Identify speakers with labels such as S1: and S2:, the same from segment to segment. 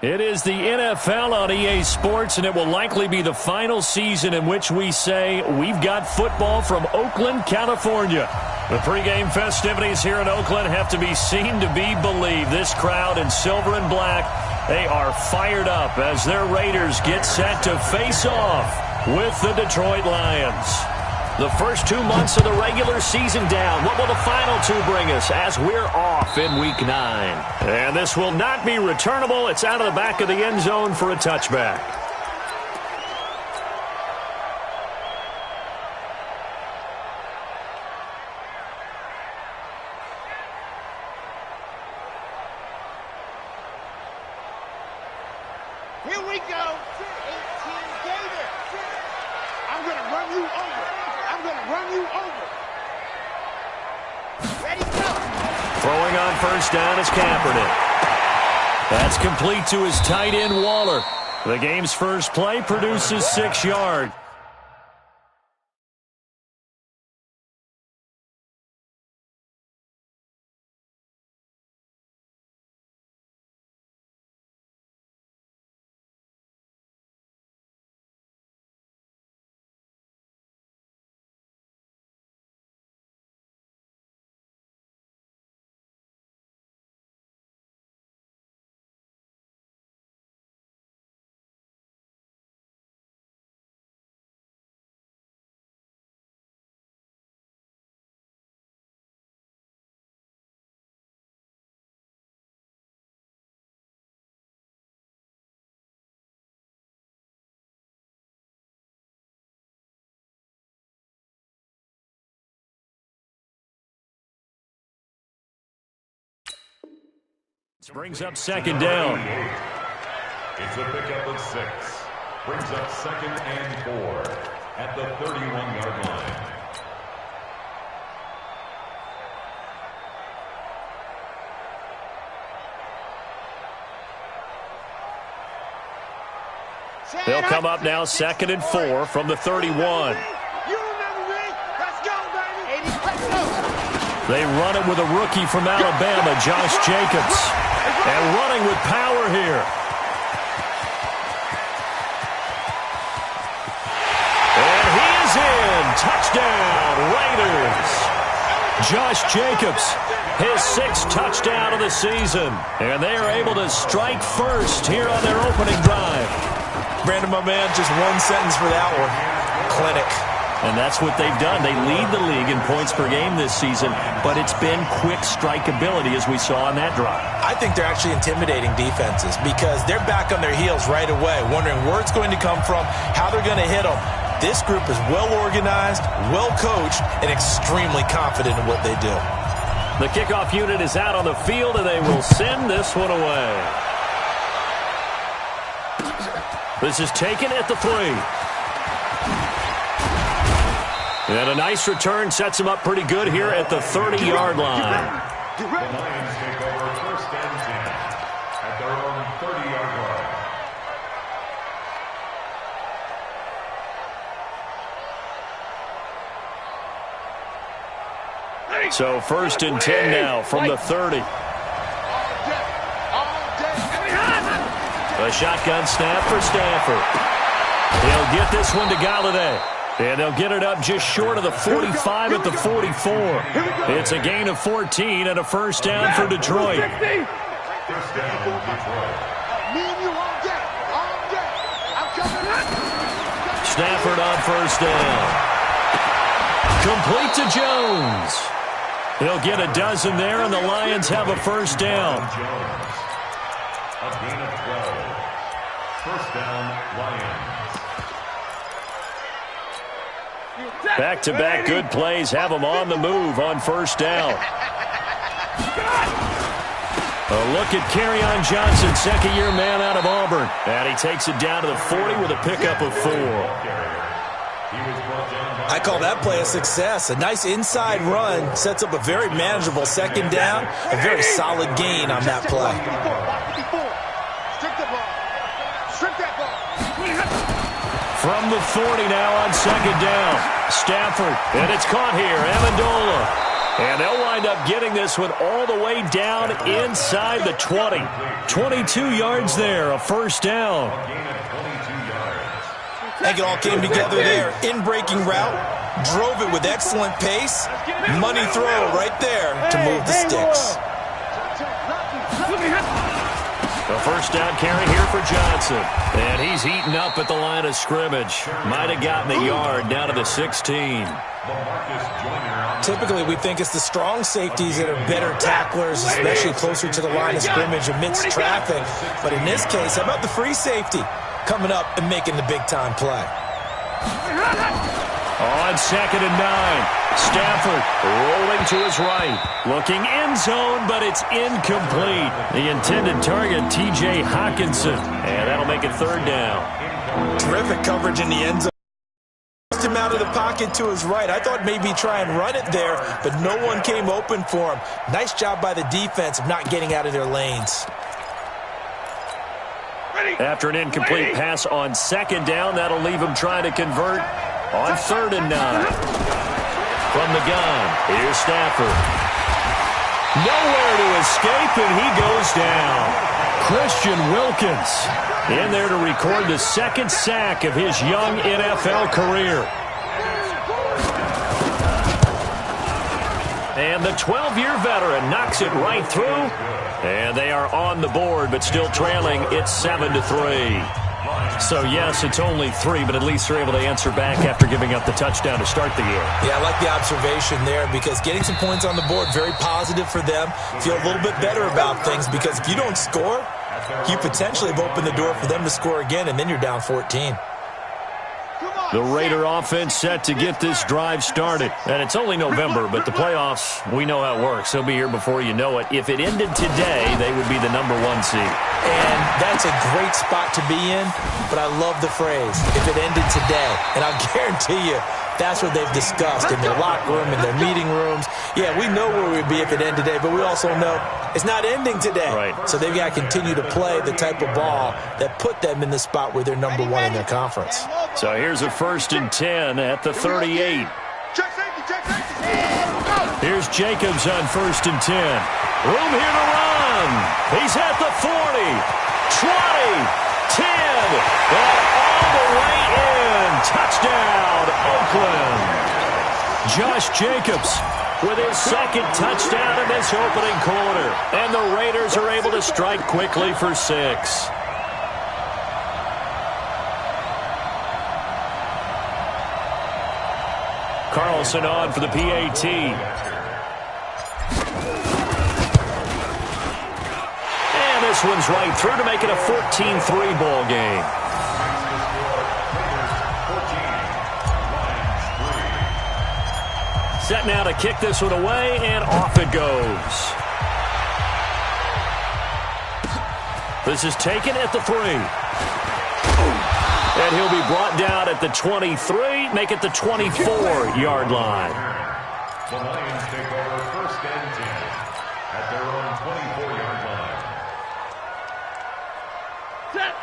S1: It is the NFL on EA Sports, and it will likely be the final season in which we say we've got football from Oakland, California. The pregame festivities here in Oakland have to be seen to be believed. This crowd in silver and black, they are fired up as their Raiders get set to face off with the Detroit Lions. The first 2 months of the regular season down. What will the final two bring us as we're off in Week 9? And this will not be returnable. It's out of the back of the end zone for a touchback.
S2: Here we go. 18 Gator. I'm going to run you over. I'm going to run you over. Ready, go.
S1: Throwing on first down is Kaepernick. That's complete to his tight end, Waller. The game's first play produces 6 yards. Brings up second down.
S3: It's a pickup of 6. Brings up 2nd and 4 at the 31-yard line.
S1: They'll come up now 2nd and 4 from the 31.
S2: You remember me? Let's go, baby. 80, let's go.
S1: They run it with a rookie from Alabama, Josh Jacobs. And running with power here. And he is in. Touchdown, Raiders. Josh Jacobs, his 6th touchdown of the season. And they are able to strike first here on their opening drive.
S4: Brandon, my man, just one sentence for that one. Clinic.
S1: And that's what they've done. They lead the league in points per game this season, but it's been quick strikeability as we saw on that drive.
S4: I think they're actually intimidating defenses because they're back on their heels right away, wondering where it's going to come from, how they're going to hit them. This group is well organized, well coached, and extremely confident in what they do.
S1: The kickoff unit is out on the field, and they will send this one away. This is taken at the 3. And a nice return sets him up pretty good here at the 30-yard line.
S3: The Lions take over 1st and 10 at their own 30-yard line.
S1: So 1st and 10 now from the 30. A shotgun snap for Stafford. He'll get this one to Galladay. And they'll get it up just short of the 45 at the 44. It's a gain of 14 and a first down for Detroit.
S3: First down, Detroit.
S1: Stafford on first down. Complete to Jones. He'll get a dozen there, and the Lions have a first down.
S3: A gain of 12. First down, Lions.
S1: Back-to-back good plays have them on the move on first down. A look at Kerryon Johnson, second-year man out of Auburn. And he takes it down to the 40 with a pickup of 4.
S4: I call that play a success. A nice inside run sets up a very manageable second down. A very solid gain on that play.
S1: From the 40 now on second down. Stafford, and it's caught here. Amendola. And they'll wind up getting this one all the way down inside the 20. 22 yards there, a first down.
S4: I think it all came together there. In-breaking route, drove it with excellent pace. Money throw right there to move the sticks.
S1: The first down carry here for Johnson. And he's eaten up at the line of scrimmage. Might have gotten a yard down to the 16.
S4: Typically, we think it's the strong safeties that are better tacklers, especially closer to the line of scrimmage amidst traffic. But in this case, how about the free safety coming up and making the big-time play?
S1: On 2nd and 9, Stafford rolling to his right. Looking end zone, but it's incomplete. The intended target, T.J. Hockenson. And that'll make it 3rd down.
S4: Terrific coverage in the end zone. Him out of the pocket to his right. I thought maybe try and run it there, but no one came open for him. Nice job by the defense of not getting out of their lanes.
S1: After an incomplete pass on 2nd down, that'll leave him trying to convert on 3rd and 9. From the gun, here's Stafford. Nowhere to escape, and he goes down. Christian Wilkins in there to record the 2nd sack of his young NFL career. And the 12-year veteran knocks it right through. And they are on the board, but still trailing. It's 7-3. So, yes, it's only 3, but at least they're able to answer back after giving up the touchdown to start the year.
S4: Yeah, I like the observation there because getting some points on the board, very positive for them. Feel a little bit better about things because if you don't score, you potentially have opened the door for them to score again, and then you're down 14.
S1: The Raider offense set to get this drive started. And it's only November, but the playoffs, we know how it works. They'll be here before you know it. If it ended today, they would be the #1 seed.
S4: And that's a great spot to be in, but I love the phrase, if it ended today. And I'll guarantee you, that's what they've discussed in their locker room, in their meeting rooms. Yeah, we know where we'd be if it ended today, but we also know it's not ending today.
S1: Right.
S4: So they've got to continue to play the type of ball that put them in the spot where they're #1 in their conference.
S1: So here's a 1st and 10 at the 38. Here's Jacobs on 1st and 10. Room here to run. He's at the 40, 20, 10, and all the way in. Touchdown, Oakland. Josh Jacobs with his 2nd touchdown in this opening quarter. And the Raiders are able to strike quickly for 6. Carlson on for the PAT. And this one's right through to make it a 14-3 ball game. Set now to kick this one away, and off it goes. This is taken at the 3. And he'll be brought down at the 23, make it the 24-yard line.
S3: The Lions take over 1st and 10 at their own 24-yard line.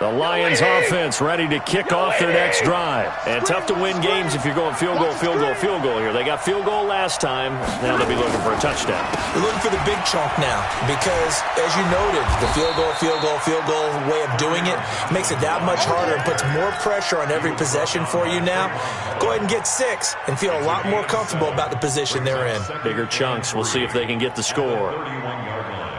S1: The Lions offense ready to kick off their next drive. And tough to win games if you're going field goal, field goal, field goal here. They got field goal last time. Now they'll be looking for a touchdown.
S4: They're looking for the big chunk now because, as you noted, the field goal way of doing it makes it that much harder and puts more pressure on every possession for you now. Go ahead and get 6 and feel a lot more comfortable about the position they're in.
S1: Bigger chunks. We'll see if they can get the score.
S3: 31-yard line.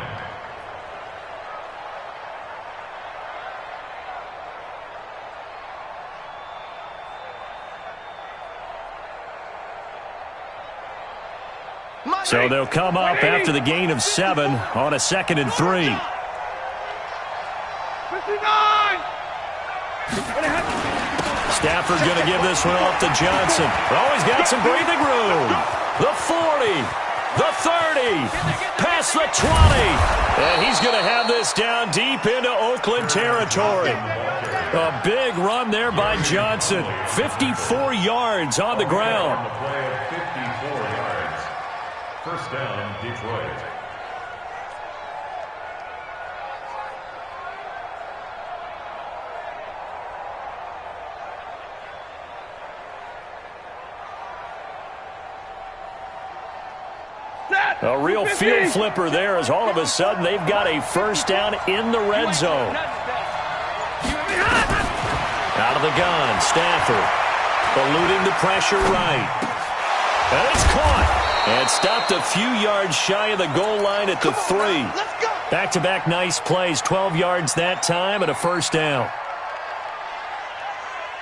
S1: So they'll come up after the gain of 7 on a 2nd and 3.
S2: 59!
S1: Stafford going to give this one off to Johnson. Oh, he's got some breathing room. The 40, the 30, past the 20. And he's going to have this down deep into Oakland territory. A big run there by Johnson. 54 yards on the ground.
S3: The play of 54 yards. 1st down, Detroit.
S1: A real field flipper there as all of a sudden they've got a first down in the red zone. Out of the gun, Stafford. Eluding the pressure right. And it's caught. And stopped a few yards shy of the goal line at the 3. Back-to-back nice plays, 12 yards that time and a first down.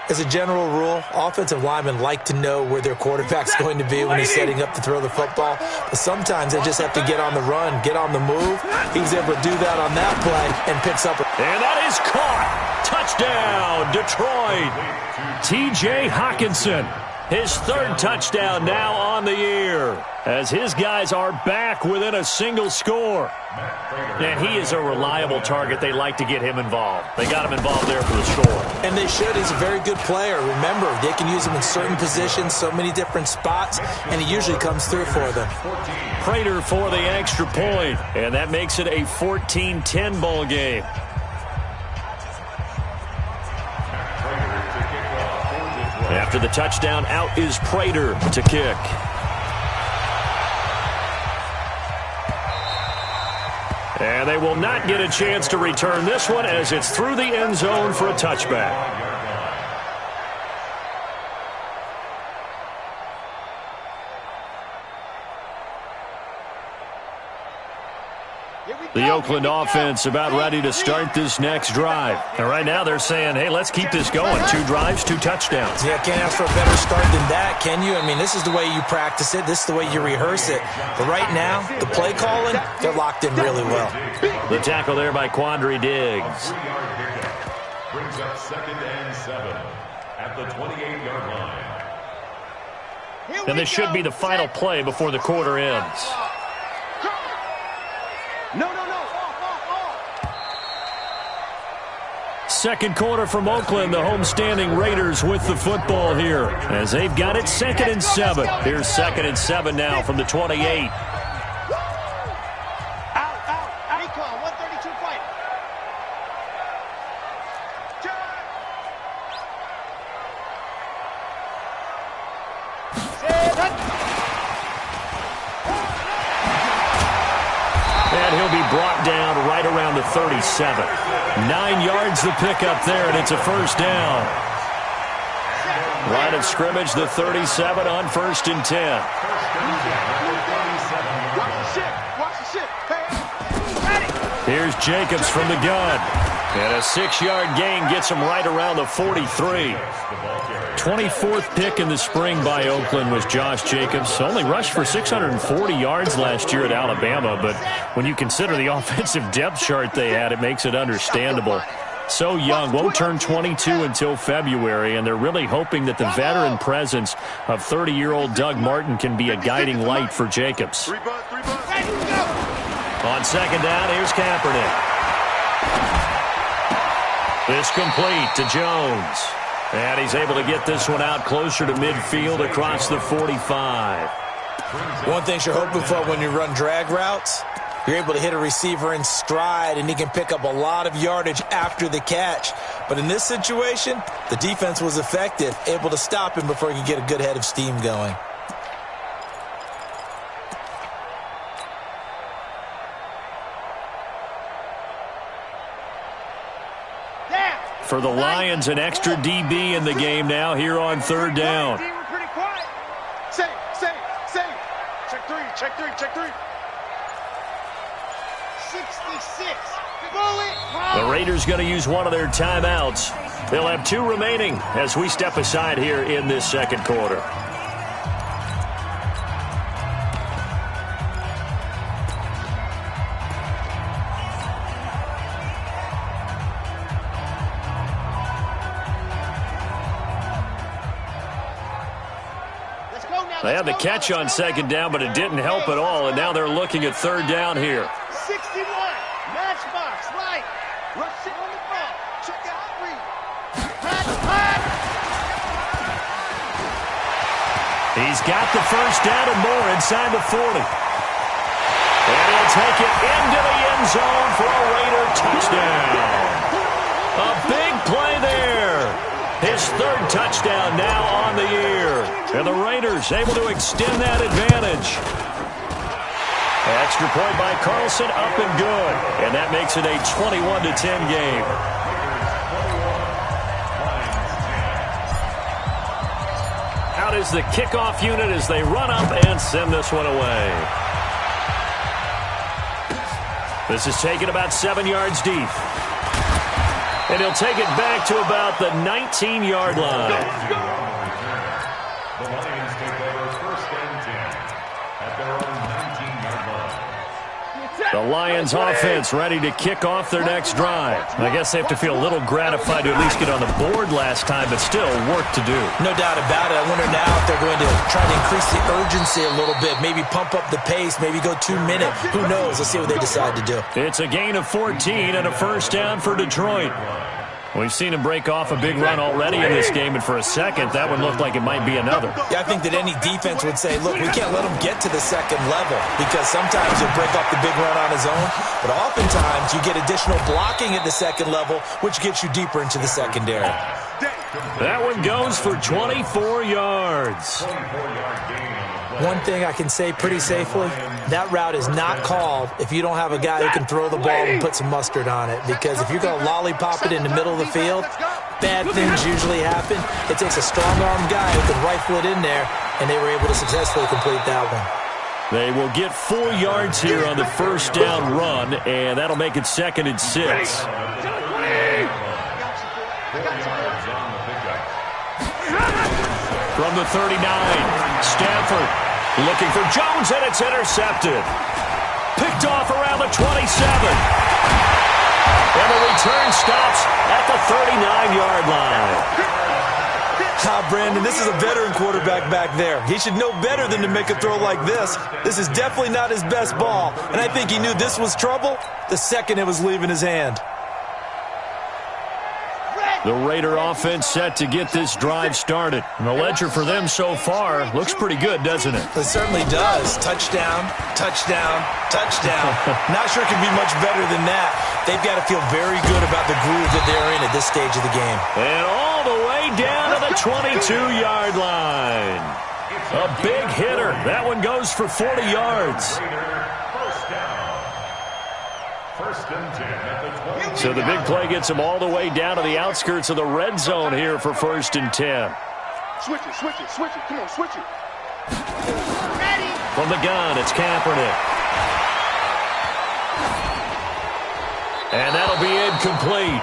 S4: As a general rule, offensive linemen like to know where their quarterback's going to be when he's setting up to throw the football. But sometimes they just have to get on the run, get on the move. He was able to do that on that play and picks up.
S1: And that is caught. Touchdown, Detroit. T.J. Hockenson. His third touchdown now on the year as his guys are back within a single score. And he is a reliable target. They like to get him involved. They got him involved there for the score.
S4: And they should. He's a very good player. Remember, they can use him in certain positions, so many different spots, and he usually comes through for them.
S1: Prater for the extra point, and that makes it a 14-10 ball game. After the touchdown, out is Prater to kick. And they will not get a chance to return this one as it's through the end zone for a touchback. The Oakland offense about ready to start this next drive. And right now they're saying, hey, let's keep this going. 2 drives, 2 touchdowns.
S4: Yeah, can't ask for a better start than that, can you? I mean, this is the way you practice it. This is the way you rehearse it. But right now, the play calling, they're locked in really well.
S1: The tackle there by Quandre Diggs.
S3: Brings up 2nd and 7 at the 28-yard line.
S1: And this should be the final play before the quarter ends.
S2: No.
S1: Second quarter from Oakland, the homestanding Raiders with the football here as they've got it 2nd and 7. Here's 2nd and 7 now from the 28.
S2: Recon, 132 fight.
S1: And he'll be brought down right around the 37. 9 yards the pickup there, and it's a first down. Line of scrimmage, the 37 on 1st and 10. Here's Jacobs from the gun. And a 6-yard gain gets him right around the 43. 24th pick in the spring by Oakland was Josh Jacobs. Only rushed for 640 yards last year at Alabama, but when you consider the offensive depth chart they had, it makes it understandable. So young, won't turn 22 until February, and they're really hoping that the veteran presence of 30-year-old Doug Martin can be a guiding light for Jacobs. On 2nd down, here's Kaepernick. This complete to Jones. And he's able to get this one out closer to midfield across the 45.
S4: One thing you're hoping for when you run drag routes, you're able to hit a receiver in stride, and he can pick up a lot of yardage after the catch. But in this situation, the defense was effective, able to stop him before he could get a good head of steam going.
S1: For the Lions, an extra DB in the game now here on 3rd down.
S2: Save. Check three. 66.
S1: The Raiders going to use one of their timeouts. They'll have 2 remaining as we step aside here in this 2nd quarter. They had the catch on 2nd down, but it didn't help at all, and now they're looking at 3rd down here.
S2: 61. Matchbox. Right. Rush it on the front. Check out 3.
S1: He's got the first down and more inside the 40. And he'll take it into the end zone for a Raider touchdown. A big play there. His 3rd touchdown now on the year. And the Raiders able to extend that advantage. Extra point by Carlson, up and good. And that makes it a 21-10 game. Out is the kickoff unit as they run up and send this one away. This is taken about 7 yards deep. And he'll take it back to about the 19-yard line.
S3: The Lions take over first and 10 at their own 19-yard line.
S1: The Lions offense ready to kick off their next drive. I guess they have to feel a little gratified to at least get on the board last time, but still work to do.
S4: No doubt about it. I wonder now if they're going to try to increase the urgency a little bit, maybe pump up the pace, maybe go 2 minute. Who knows? Let's see what they decide to do.
S1: It's a gain of 14 and a first down for Detroit. We've seen him break off a big run already in this game, and for a second, that one looked like it might be another.
S4: Yeah, I think that any defense would say, look, we can't let him get to the second level because sometimes he'll break off the big run on his own, but oftentimes you get additional blocking at the second level, which gets you deeper into the secondary.
S1: That one goes for 24 yards.
S4: One thing I can say pretty safely, that route is not called if you don't have a guy who can throw the ball and put some mustard on it. Because if you're going to lollipop it in the middle of the field, bad things usually happen. It takes a strong-armed guy who can rifle it in there, and they were able to successfully complete that one.
S1: They will get 4 yards here on the first down run, and that'll make it 2nd and 6. From the 39, Stafford looking for Jones, and it's intercepted. Picked off around the 27. And the return stops at the 39-yard line.
S4: Brandon, this is a veteran quarterback back there. He should know better than to make a throw like this. This is definitely not his best ball, and I think he knew this was trouble the second it was leaving his hand.
S1: The Raider offense set to get this drive started. And the ledger for them so far looks pretty good, doesn't it?
S4: It certainly does. Touchdown, touchdown, touchdown. Not sure it can be much better than that. They've got to feel very good about the groove that they're in at this stage of the game.
S1: And all the way down to the 22-yard line. A big hitter. That one goes for 40 yards.
S3: First down. First and 10 at the 20.
S1: So the big play gets him all the way down to the outskirts of the red zone here for first and 10.
S2: Switch it, switch it, switch it. Come on, switch it.
S1: From the gun, it's Kaepernick. And that'll be incomplete.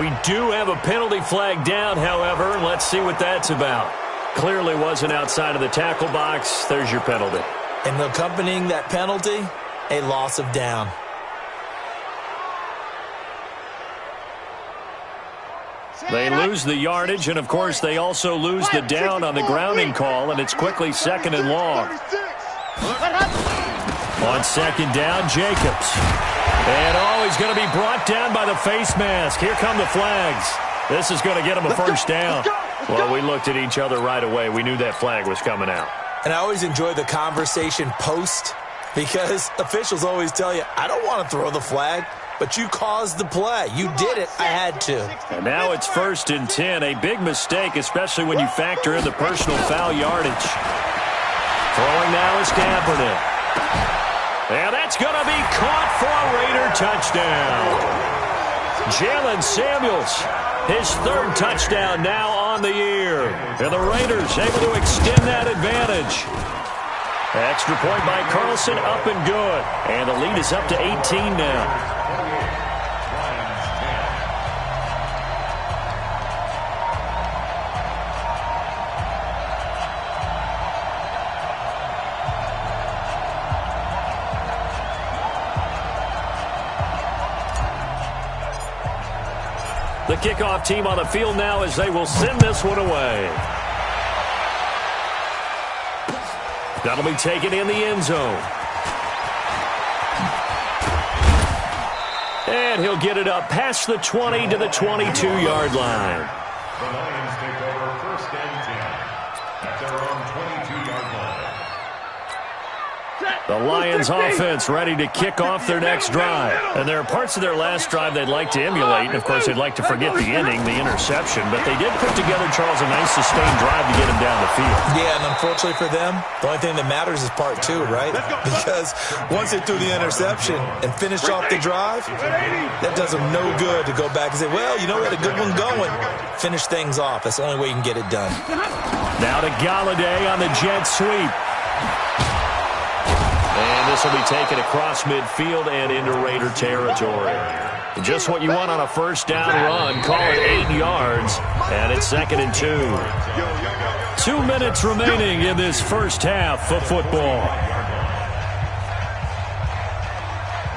S1: We do have a penalty flag down, however. Let's see what that's about. Clearly wasn't outside of the tackle box. There's your penalty.
S4: And accompanying that penalty, a loss of down.
S1: They lose the yardage, and, of course, they also lose the down on the grounding call, and it's quickly 2nd and long. On 2nd down, Jacobs. And, he's going to be brought down by the face mask. Here come the flags. This is going to get him a first down. Well, we looked at each other right away. We knew that flag was coming out.
S4: And I always enjoy the conversation post because officials always tell you, I don't want to throw the flag. But you caused the play. You did it. I had to.
S1: And now it's 1st and 10. A big mistake, especially when you factor in the personal foul yardage. Throwing now is Kaepernick. And that's going to be caught for a Raider touchdown. Jalen Samuels, his 3rd touchdown now on the year. And the Raiders able to extend that advantage. Extra point by Carlson, up and good. And the lead is up to 18 now. The kickoff team on the field now as they will send this one away. That'll be taken in the end zone. And he'll get it up past the 20 to the 22-yard line.
S3: The Lions take over first and 10 at their own 22-yard line.
S1: The Lions offense ready to kick off their next drive. And there are parts of their last drive they'd like to emulate. And, of course, they'd like to forget the ending, the interception. But they did put together, Charles, a nice sustained drive to get him down the field.
S4: Yeah, and unfortunately for them, the only thing that matters is part two, right? Because once they threw the interception and finished off the drive, that does them no good to go back and say, well, you know, we had a good one going. Finish things off. That's the only way you can get it done.
S1: Now to Galladay on the jet sweep. And this will be taken across midfield and into Raider territory. Just what you want on a first down run. Call it 8 yards, and it's 2nd and 2. 2 minutes remaining in this first half of football.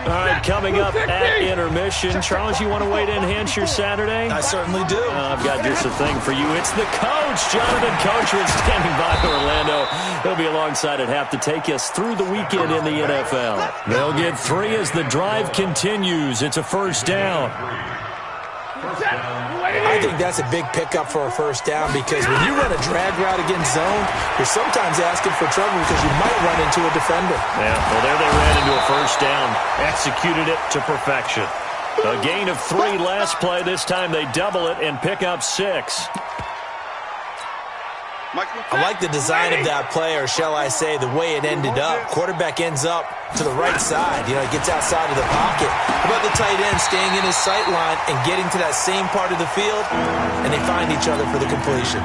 S1: All right, coming up at intermission. Charles, you want to wait to enhance your Saturday?
S4: I certainly do.
S1: I've got just a thing for you. It's the coach, Jonathan Coachman, standing by Orlando. He'll be alongside at half to take us through the weekend in the NFL. They'll get 3 as the drive continues. It's a first down.
S4: I think that's a big pickup for a first down because when you run a drag route against zone, you're sometimes asking for trouble because you might run into a defender.
S1: Yeah, well, there they ran into a first down. Executed it to perfection. A gain of 3 last play. This time they double it and pick up 6.
S4: I like the design of that play, or shall I say the way it ended up. Quarterback ends up to the right side. You know, he gets outside of the pocket. How about the tight end staying in his sight line and getting to that same part of the field, and they find each other for the completion.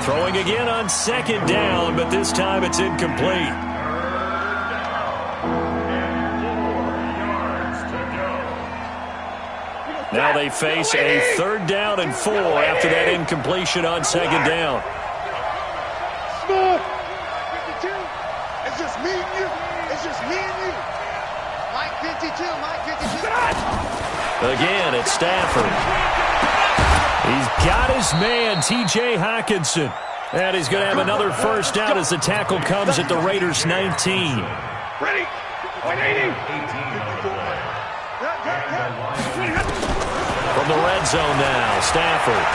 S1: Throwing again on 2nd down, but this time it's incomplete. Now they face a 3rd down and 4 after that incompletion on 2nd down.
S2: It's just me and you. It's just me and you. Mike 52, Mike 52.
S1: Again, it's Stafford. He's got his man, T.J. Hockenson. And he's going to have another first down as the tackle comes at the Raiders' 19.
S2: Ready? 180.
S1: From the red zone now, Stafford.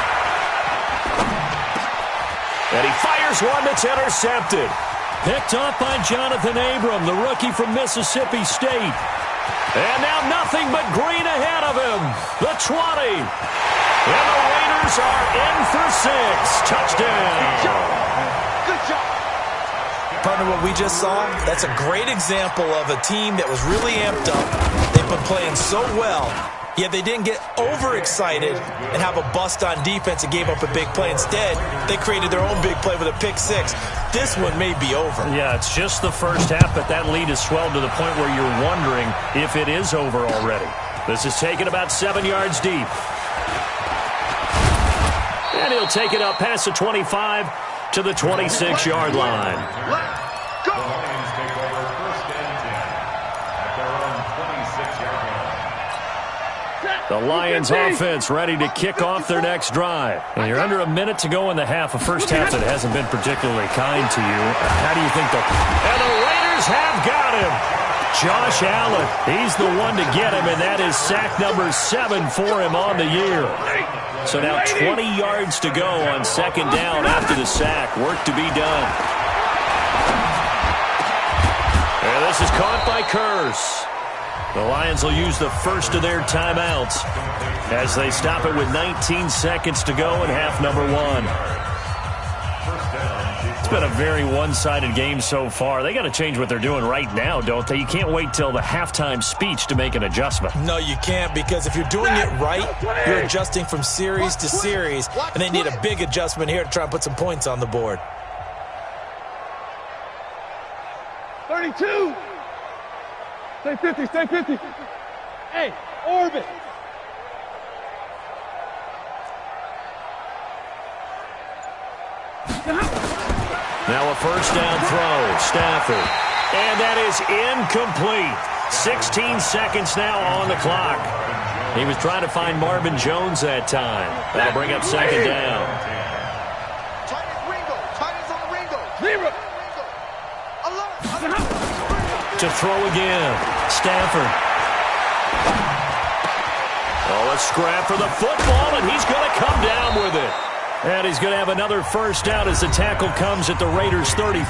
S1: And he fires one that's intercepted. Picked off by Jonathan Abram, the rookie from Mississippi State. And now nothing but green ahead of him. The 20. And the Raiders are in for 6. Touchdown.
S2: Good job.
S4: Partner, what we just saw, that's a great example of a team that was really amped up. They've been playing so well, yet they didn't get overexcited and have a bust on defense and gave up a big play. Instead, they created their own big play with a pick-6. This one may be over.
S1: Yeah, it's just the first half, but that lead has swelled to the point where you're wondering if it is over already. This is taken about 7 yards deep. And he'll take it up past the 25 to the 26-yard line.
S2: Let's go.
S3: The Lions take over 1st and 10 at their own 26-yard line.
S1: The Lions offense ready to kick off their next drive. And you're under a minute to go in the half, a first half that hasn't been particularly kind to you. How do you think And the Raiders have got him. Josh Allen, he's the one to get him, and that is sack number 7 for him on the year. So now 20 yards to go on 2nd down after the sack. Work to be done. And this is caught by Curse. The Lions will use the first of their timeouts as they stop it with 19 seconds to go in half number 1. It's been a very one-sided game so far. They got to change what they're doing right now, don't they? You can't wait till the halftime speech to make an adjustment.
S4: No, you can't, because if you're doing it right, you're adjusting from series to series, and they need a big adjustment here to try and put some points on the board.
S2: 32. Stay 50, stay 50. Hey, orbit.
S1: Now a first down throw, Stafford. And that is incomplete. 16 seconds now on the clock. He was trying to find Marvin Jones that time. That'll bring up 2nd down.
S2: Zero.
S1: To throw again, Stafford. Oh, a scrap for the football, and he's going to come down with it. And he's going to have another first down as the tackle comes at the Raiders' 35.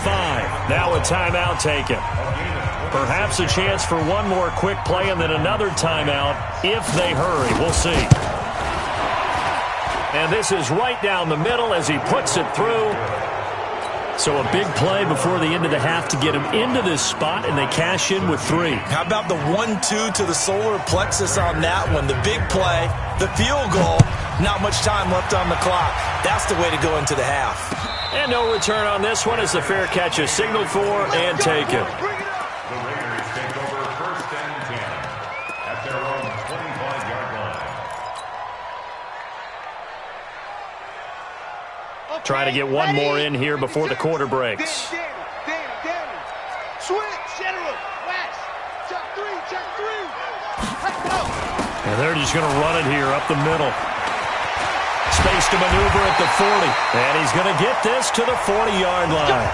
S1: Now a timeout taken. Perhaps a chance for one more quick play and then another timeout if they hurry. We'll see. And this is right down the middle as he puts it through. So a big play before the end of the half to get him into this spot, and they cash in with 3.
S4: How about the 1-2 to the solar plexus on that one? The big play, the field goal, not much time left on the clock. That's the way to go into the half.
S1: And no return on this one as the fair catch is signaled for and taken.
S3: The Raiders take over 1st and 10 at their own 25-yard line.
S1: Trying to get one more in here before the quarter breaks.
S2: Danny. Switch, general, west. Check 3.
S1: And they're just going to run it here up the middle. Space to maneuver at the 40. And he's going to get this to the 40-yard line.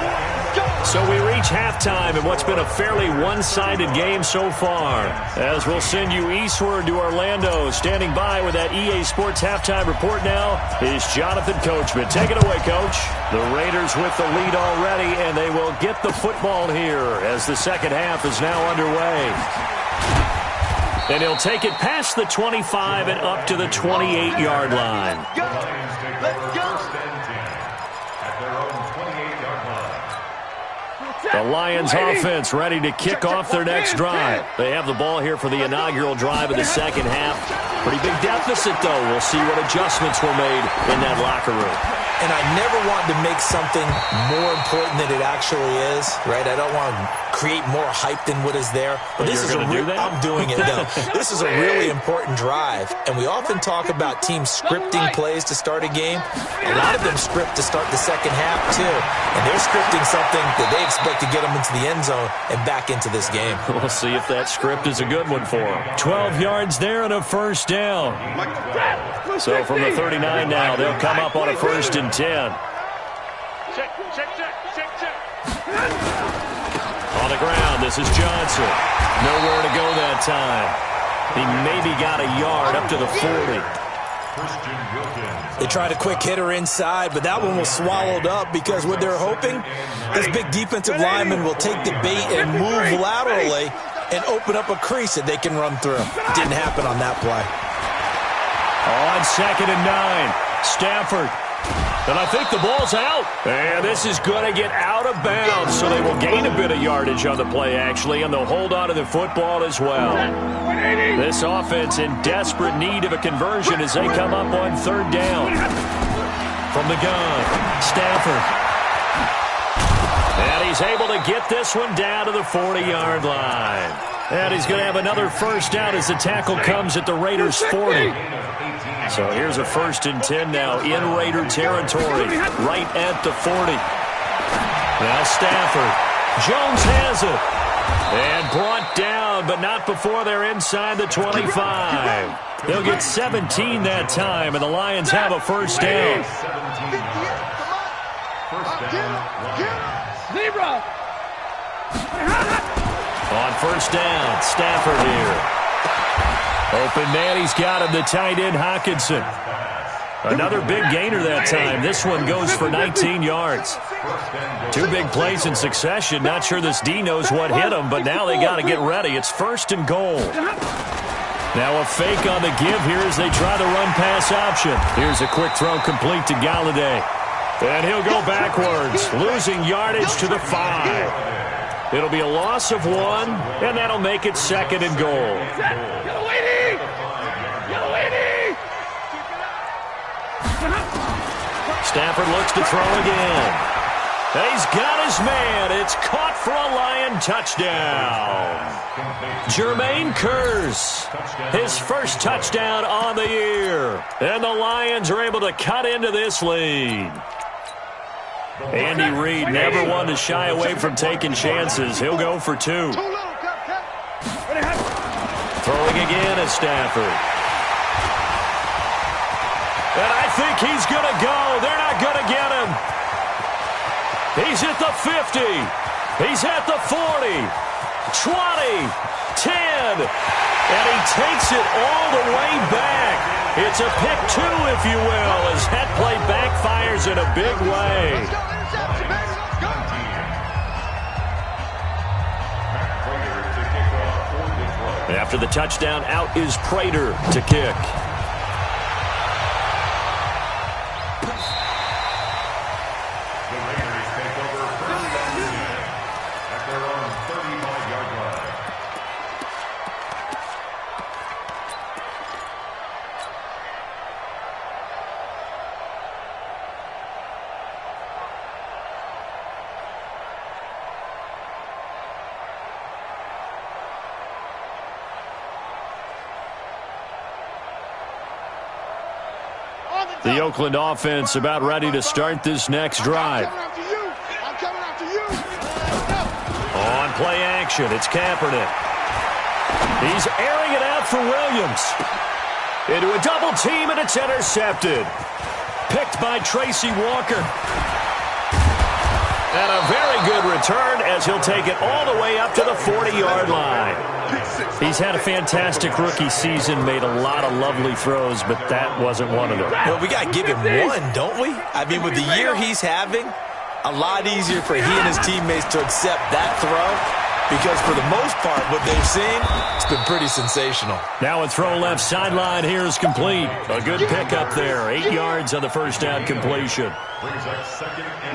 S1: So we reach halftime in what's been a fairly one-sided game so far. As we'll send you eastward to Orlando. Standing by with that EA Sports halftime report now is Jonathan Coachman. Take it away, Coach. The Raiders with the lead already, and they will get the football here as the second half is now underway. And he'll take it past the 25 and up to the 28-yard line.
S3: The Lions take over 1st and 10 at their own 28-yard line.
S1: The Lions offense ready to kick off their next drive. They have the ball here for the inaugural drive of the second half. Pretty big deficit, though. We'll see what adjustments were made in that locker room.
S4: And I never want to make something more important than it actually is, right? I don't want to create more hype than what is there. But this is I'm doing it, though. This is a really important drive. And we often talk about teams scripting plays to start a game. A lot of them script to start the second half, too. And they're scripting something that they expect to get them into the end zone and back into this game.
S1: We'll see if that script is a good one for them. 12 yards there and a first down. So from the 39 now, they'll come up on a 1st and 10.
S2: Check.
S1: On the ground, this is Johnson. Nowhere to go that time. He maybe got a yard up to the 40.
S4: They tried a quick hitter inside, but that one was swallowed up because what they're hoping, this big defensive lineman will take the bait and move laterally and open up a crease that they can run through. Didn't happen on that play.
S1: On 2nd and 9, Stafford. And I think the ball's out. And this is going to get out of bounds, so they will gain a bit of yardage on the play, actually, and they'll hold on to the football as well. This offense in desperate need of a conversion as they come up on 3rd down. From the gun, Stafford. And he's able to get this one down to the 40-yard line. And he's going to have another first down as the tackle comes at the Raiders' 40. So here's a 1st and 10 now in Raider territory, right at the 40. Now Stafford. Jones has it. And brought down, but not before they're inside the 25. They'll get 17 that time, and the Lions have a first down. On 1st down, Stafford here. Open man, he's got him, the tight end, Hockenson. Another big gainer that time. This one goes for 19 yards. 2 big plays in succession. Not sure this D knows what hit him, but now they got to get ready. It's 1st and goal. Now a fake on the give here as they try the run-pass option. Here's a quick throw complete to Galladay. And he'll go backwards, losing yardage to the 5. It'll be a loss of 1, and that'll make it 2nd and goal. Stafford looks to throw again. And he's got his man. It's caught for a Lion touchdown. Jermaine Kearse, his first touchdown on the year. And the Lions are able to cut into this lead. Andy Reid never one to shy away from taking chances. He'll go for 2. Throwing again is Stafford. And I think he's going to go. They're not going to get him. He's at the 50. He's at the 40. 20. 10. And he takes it all the way back. It's a pick 2, if you will, as that play backfires in a big way. After the touchdown, out is Prater to kick.
S3: The Raiders take over first down at their own 35-yard line.
S1: The Oakland offense about ready to start this next drive.
S2: I'm coming after you.
S1: On play action, it's Kaepernick. He's airing it out for Williams. Into a double team, and it's intercepted. Picked by Tracy Walker. And a very good return as he'll take it all the way up to the 40-yard line. He's had a fantastic rookie season, made a lot of lovely throws, but that wasn't one of them.
S4: Well, we got to give him one, don't we? I mean, with the year he's having, a lot easier for he and his teammates to accept that throw because for the most part, what they've seen, it's been pretty sensational.
S1: Now a throw left sideline here is complete. A good pickup there. 8 yards on the first down completion.
S3: Brings up second and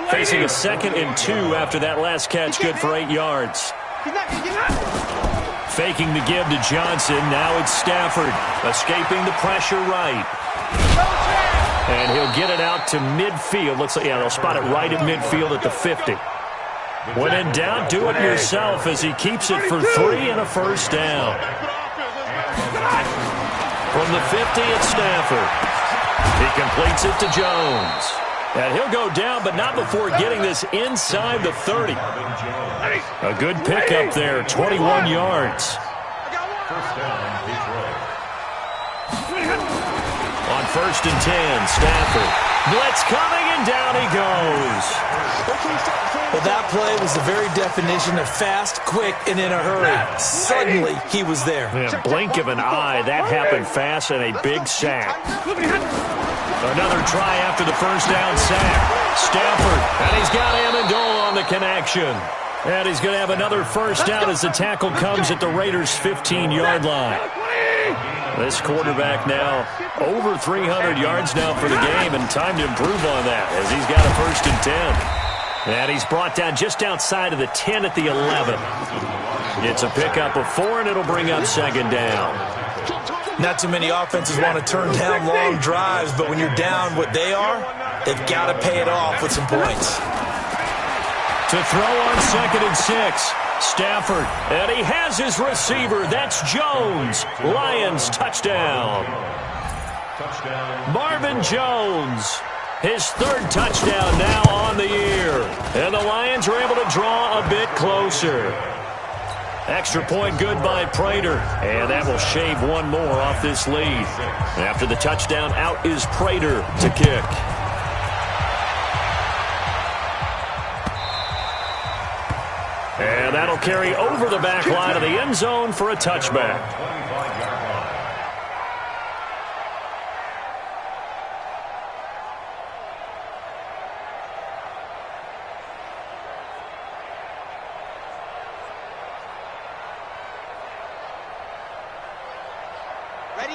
S3: 2.
S1: Facing a 2nd and 2 after that last catch, good for 8 yards. Faking the give to Johnson. Now it's Stafford escaping the pressure right. And he'll get it out to midfield. Looks like, yeah, they'll spot it right at midfield at the 50. When in doubt, do it yourself as he keeps it for 3 and a first down. From the 50, it's Stafford. He completes it to Jones. And he'll go down, but not before getting this inside the 30. A good pickup there, 21 yards.
S3: First down, Detroit.
S1: On 1st and 10, Stafford. Blitz coming, and down he goes.
S4: Well, that play was the very definition of fast, quick, and in a hurry. Suddenly, he was there.
S1: Yeah, blink of an eye, that happened fast, and a big sack. Another try after the first down sack. Stafford, and he's got Amendola on the connection. And he's going to have another first down as the tackle comes at the Raiders' 15-yard line. This quarterback now over 300 yards now for the game, and time to improve on that as he's got a 1st and 10. And he's brought down just outside of the 10 at the 11. It's a pickup of 4, and it'll bring up 2nd down.
S4: Not too many offenses want to turn down long drives, but when you're down what they are, they've got to pay it off with some points.
S1: To throw on 2nd and 6. Stafford, and he has his receiver. That's Jones. Lions touchdown. Marvin Jones, his 3rd touchdown now on the year. And the Lions are able to draw a bit closer. Extra point good by Prater, and that will shave one more off this lead. After the touchdown, out is Prater to kick. And that'll carry over the back line of the end zone for a touchback.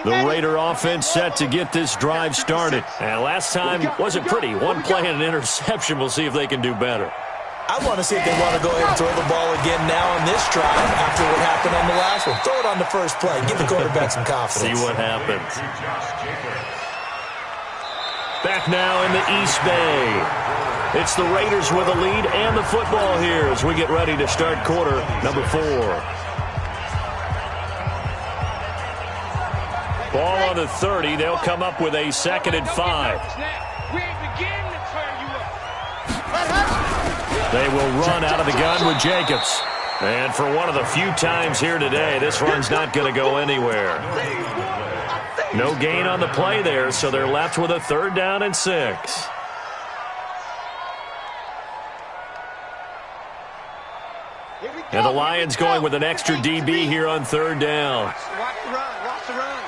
S1: The Raider offense set to get this drive started. And last time wasn't pretty. One play and an interception. We'll see if they can do better.
S4: I want to see if they want to go ahead and throw the ball again now on this drive after what happened on the last one. Throw it on the first play. Give the quarterback some confidence.
S1: See what happens. Back now in the East Bay. It's the Raiders with a lead and the football here as we get ready to start quarter number 4. Ball on the 30. They'll come up with a 2nd and 5. They will run out of the gun with Jacobs. And for one of the few times here today, this run's not going to go anywhere. No gain on the play there, so they're left with a 3rd down and 6. And the Lions going with an extra DB here on 3rd down.
S2: Watch the run.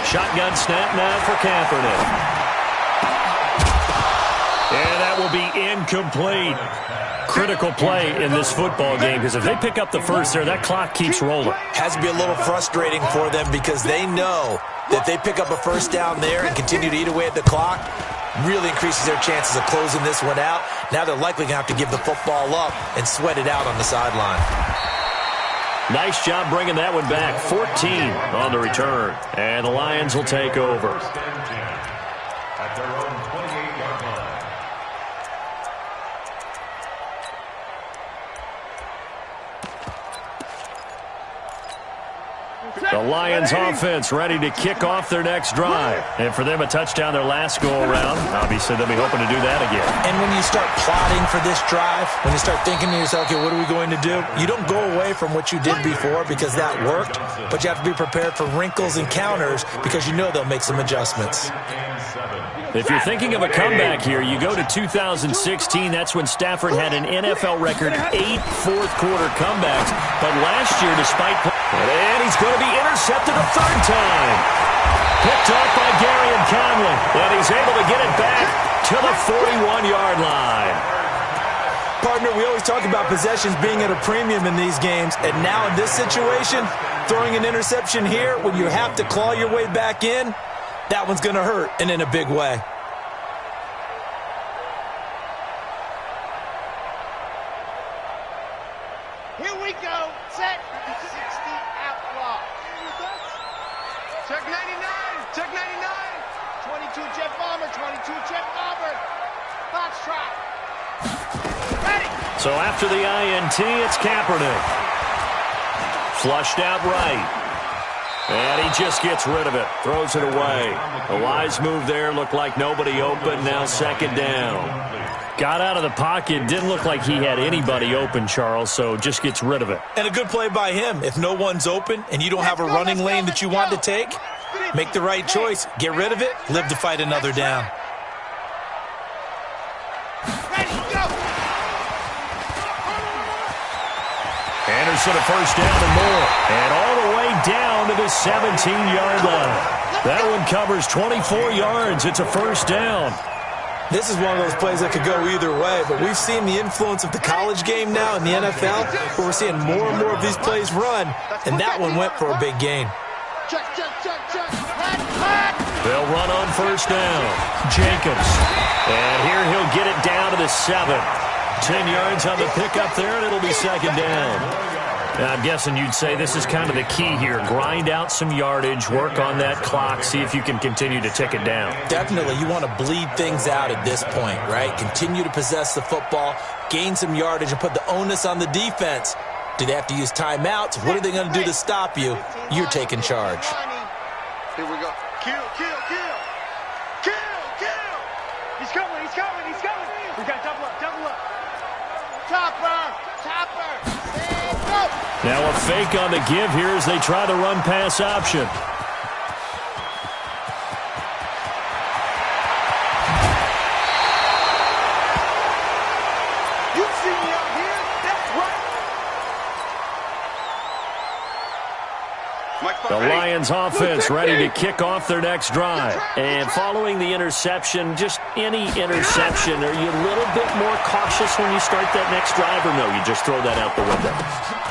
S1: Shotgun snap now for Kaepernick. And that will be incomplete. Critical play in this football game, because if they pick up the first there, that clock keeps rolling.
S4: Has to be a little frustrating for them because they know that they pick up a first down there and continue to eat away at the clock, really increases their chances of closing this one out. Now they're likely going to have to give the football up and sweat it out on the sideline.
S1: Nice job bringing that one back. 14 on the return. And the Lions will take over.
S3: At their own 28-yard line.
S1: The Lions offense ready to kick off their next drive. And for them, a touchdown their last go-around. Obviously, they'll be hoping to do that again.
S4: And when you start plotting for this drive, when you start thinking to yourself, okay, what are we going to do? You don't go away from what you did before because that worked, but you have to be prepared for wrinkles and counters because you know they'll make some adjustments.
S1: If you're thinking of a comeback here, you go to 2016. That's when Stafford had an NFL record 8 fourth-quarter comebacks. But last year, despite... And he's going to be intercepted a third time. Picked off by Gary and Conley. And he's able to get it back to the 41-yard line.
S4: Partner, we always talk about possessions being at a premium in these games. And now in this situation, throwing an interception here when you have to claw your way back in, that one's going to hurt, and in a big way.
S2: Here we go. Set. 60 out block. Check 99. Check 99. 22 jet bomber. 22 jet bomber. Foxtrot. Ready.
S1: So after the INT, it's Kaepernick. Flushed out right. And he just gets rid of it. Throws it away. A wise move there. Looked like nobody open. Now second down. Got out of the pocket. Didn't look like he had anybody open, Charles, so just gets rid of it.
S4: And a good play by him. If no one's open and you don't have a running lane that you want to take, make the right choice. Get rid of it. Live to fight another down.
S2: Ready, go.
S1: Anderson a first down and more. And all the way down to the 17-yard line. That one covers 24 yards. It's a first down.
S4: This is one of those plays that could go either way, but we've seen the influence of the college game now in the NFL, where we're seeing more and more of these plays run, and that one went for a big gain.
S2: Check, check, check, check. Hot.
S1: They'll run on first down. Jacobs. And here he'll get it down to the 7. 10 yards on the pickup there, and it'll be second down. I'm guessing you'd say this is kind of the key here. Grind out some yardage, work on that clock, see if you can continue to tick it down.
S4: Definitely. You want to bleed things out at this point, right? Continue to possess the football, gain some yardage, and put the onus on the defense. Do they have to use timeouts? What are they going to do to stop you? You're taking charge.
S2: Here we go. Kill, kill, kill. Kill, kill. He's coming, he's coming, he's coming. We got double up, double up. Topper, topper. And go.
S1: Now a fake on the give here as they try the run-pass option.
S2: You see me out here? That's right.
S1: The Lions offense ready to kick off their next drive. And following the interception, just any interception, are you a little bit more cautious when you start that next drive, or no, you just throw that out the window?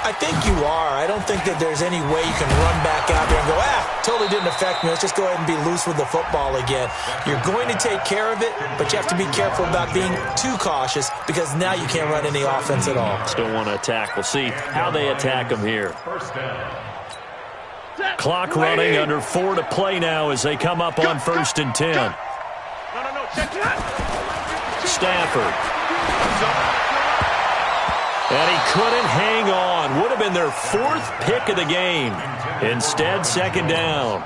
S4: I think you are. I don't think that there's any way you can run back out there and go, totally didn't affect me. Let's just go ahead and be loose with the football again. You're going to take care of it, but you have to be careful about being too cautious because now you can't run any offense at all.
S1: Still want to attack. We'll see how they attack them here. Clock running, under 4 to play now as they come up on 1st and 10. Stafford. And he couldn't hang on. Would have been their 4th pick of the game. Instead, second down.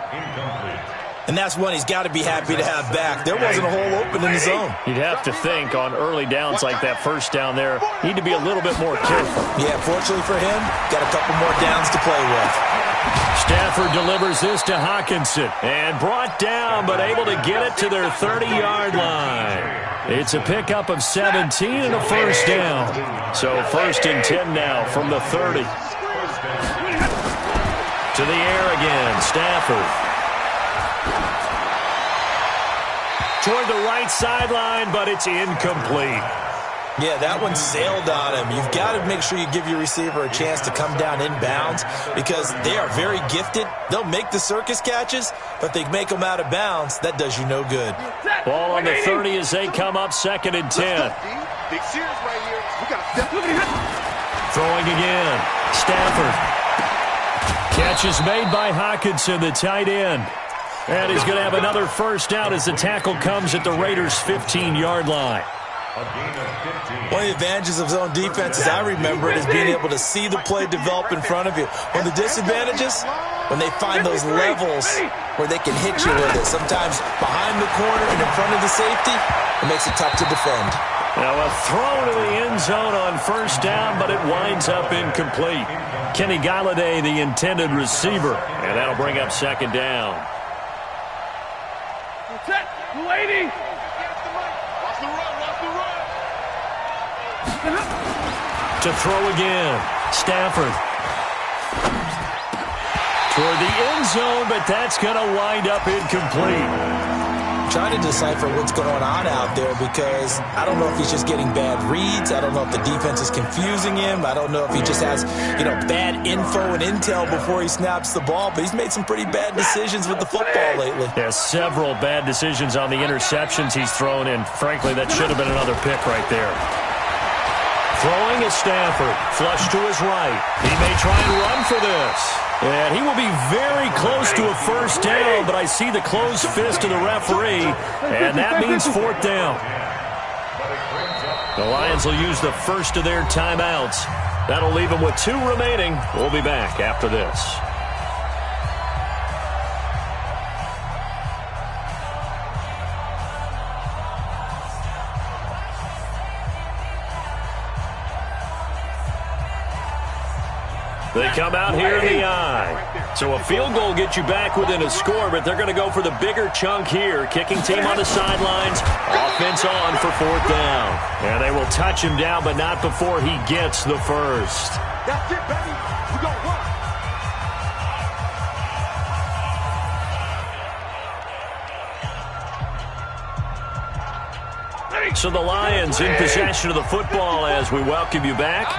S4: And that's one he's got to be happy to have back. There wasn't a hole open in the zone.
S1: You'd have to think on early downs like that first down there, need to be a little bit more careful.
S4: Yeah, fortunately for him, got a couple more downs to play with.
S1: Stafford delivers this to Hockenson. And brought down, but able to get it to their 30-yard line. It's a pickup of 17 and a first down. So 1st and 10 now from the 30. To the air again, Stafford. toward the right sideline, but it's incomplete.
S4: Yeah, that one sailed on him. You've got to make sure you give your receiver a chance to come down inbounds because they are very gifted. They'll make the circus catches, but they make them out of bounds. That does you no good.
S1: Ball on the 30 as they come up 2nd and 10.
S2: Big series right here. We got to step.
S1: Throwing again. Stafford. Catch is made by Hawkinson, the tight end. And he's going to have another first down as the tackle comes at the Raiders' 15-yard line.
S4: One of the advantages of zone defense, as I remember it, is being able to see the play develop in front of you. One of the disadvantages, when they find those levels where they can hit you with it. Sometimes behind the corner and in front of the safety, it makes it tough to defend.
S1: Now a throw to the end zone on first down, but it winds up incomplete. Kenny Galladay, the intended receiver, and that'll bring up 2nd down.
S2: Set, 280.
S1: To throw again. Stafford. Toward the end zone, but that's going to wind up incomplete.
S4: Trying to decipher what's going on out there because I don't know if he's just getting bad reads. I don't know if the defense is confusing him. I don't know if he just has, bad info and intel before he snaps the ball. But he's made some pretty bad decisions with the football lately.
S1: Yeah, several bad decisions on the interceptions he's thrown in. Frankly, that should have been another pick right there. Throwing is Stafford. Flush to his right. He may try and run for this. And he will be very close to a first down, but I see the closed fist of the referee, and that means 4th down. The Lions will use the first of their timeouts. That'll leave them with 2 remaining. We'll be back after this. They come out here in the eye. So a field goal gets you back within a score, but they're going to go for the bigger chunk here. Kicking team on the sidelines. Offense on for 4th down. And they will touch him down, but not before he gets the first.
S2: That's it, baby. We got one.
S1: So the Lions in possession of the football as we welcome you back.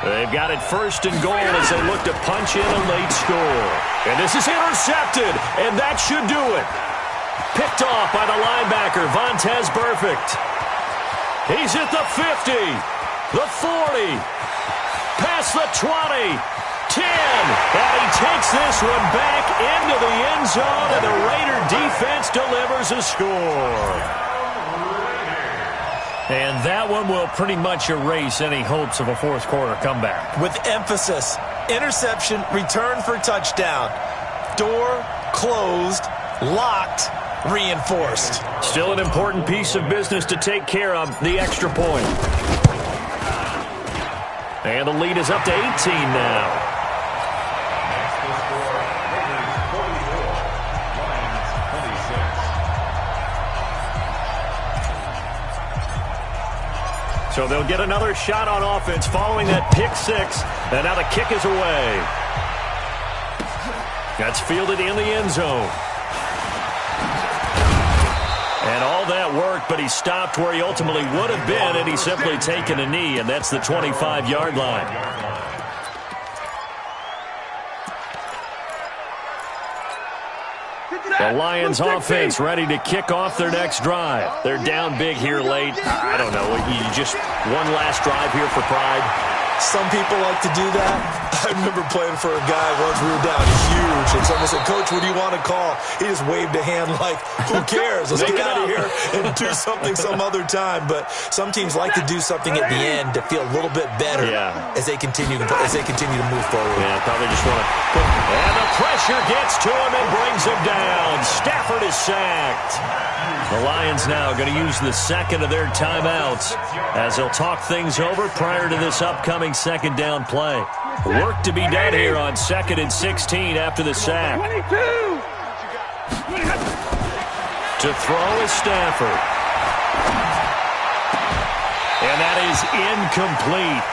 S1: They've got it 1st and goal as they look to punch in a late score. And this is intercepted, and that should do it. Picked off by the linebacker, Vontaze Burfict. He's at the 50, the 40, past the 20, 10. And he takes this one back into the end zone, and the Raider defense delivers a score. And that one will pretty much erase any hopes of a 4th quarter comeback.
S4: With emphasis, interception, return for touchdown. Door closed, locked, reinforced.
S1: Still an important piece of business to take care of, the extra point. And the lead is up to 18 now. So they'll get another shot on offense following that pick 6. And now the kick is away. That's fielded in the end zone. And all that worked, but he stopped where he ultimately would have been, and he's simply taken a knee, and that's the 25-yard line. The Lions offense ready to kick off their next drive. They're down big here late. I don't know. You just one last drive here for pride.
S4: Some people like to do that. I remember playing for a guy once. We were down huge, and someone said, "Coach, what do you want to call?" He just waved a hand like, "Who cares? Let's get out of here and do something some other time." But some teams like to do something at the end to feel a little bit better as they continue to move forward.
S1: Yeah, probably just want to put. And the pressure gets to him and brings him down. Stafford is sacked. The Lions now going to use the second of their timeouts as they'll talk things over prior to this upcoming 2nd down play. Work to be done here on 2nd and 16 after the sack.
S2: 22.
S1: To throw is Stafford. And that is incomplete.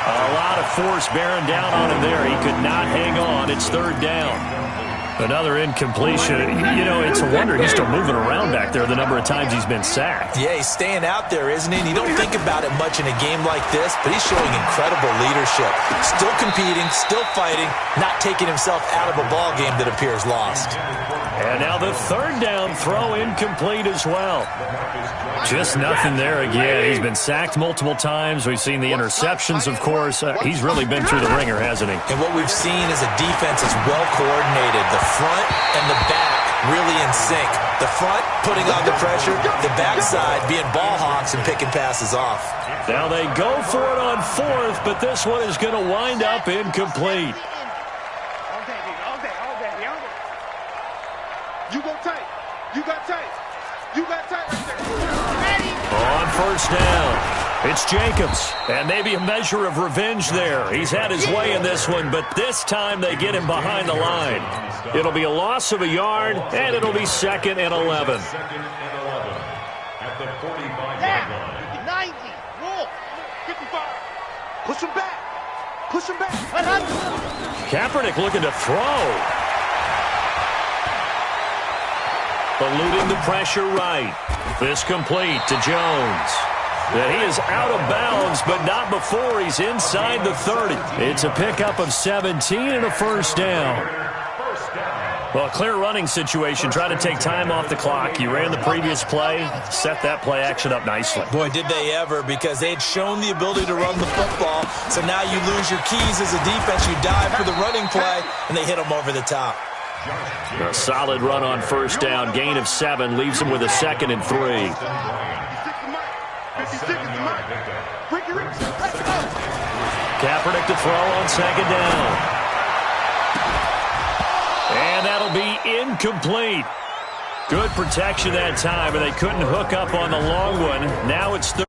S1: A lot of force bearing down on him there. He could not hang on. It's 3rd down. Another incompletion. You know, it's a wonder he's still moving around back there the number of times he's been sacked.
S4: Yeah, he's staying out there, isn't he? And you don't think about it much in a game like this, but he's showing incredible leadership. Still competing, still fighting, not taking himself out of a ball game that appears lost.
S1: And now the third down throw incomplete as well. Just nothing there again. He's been sacked multiple times. We've seen the interceptions, of course. He's really been through the ringer, hasn't he?
S4: And what we've seen is a defense that's well coordinated. The front and the back really in sync. The front putting on the pressure, the backside being ball hawks and picking passes off.
S1: Now they go for it on fourth, but this one is going to wind up incomplete.
S2: You go tight. You got tight. You got tight right there.
S1: On first down, it's Jacobs. And maybe a measure of revenge there. He's had his way in this one, but this time they get him behind the line. It'll be a loss of a yard, and it'll be 2nd and 11.
S3: Second and 11 at the 45-yard line.
S2: 90. Roll. 55. Push him back. Push him back.
S1: Kaepernick looking to throw. Eluding the pressure right. This complete to Jones. And he is out of bounds, but not before he's inside the 30. It's a pickup of 17 and a first down. Well, a clear running situation. Try to take time off the clock. You ran the previous play, set that play action up nicely.
S4: Boy, did they ever, because they had shown the ability to run the football. So now you lose your keys as a defense. You dive for the running play, and they hit them over the top.
S1: A solid run on first down. Gain of 7 leaves him with a 2nd and 3. Kaepernick to throw on 2nd down. And that'll be incomplete. Good protection that time, and they couldn't hook up on the long one. Now it's 3rd.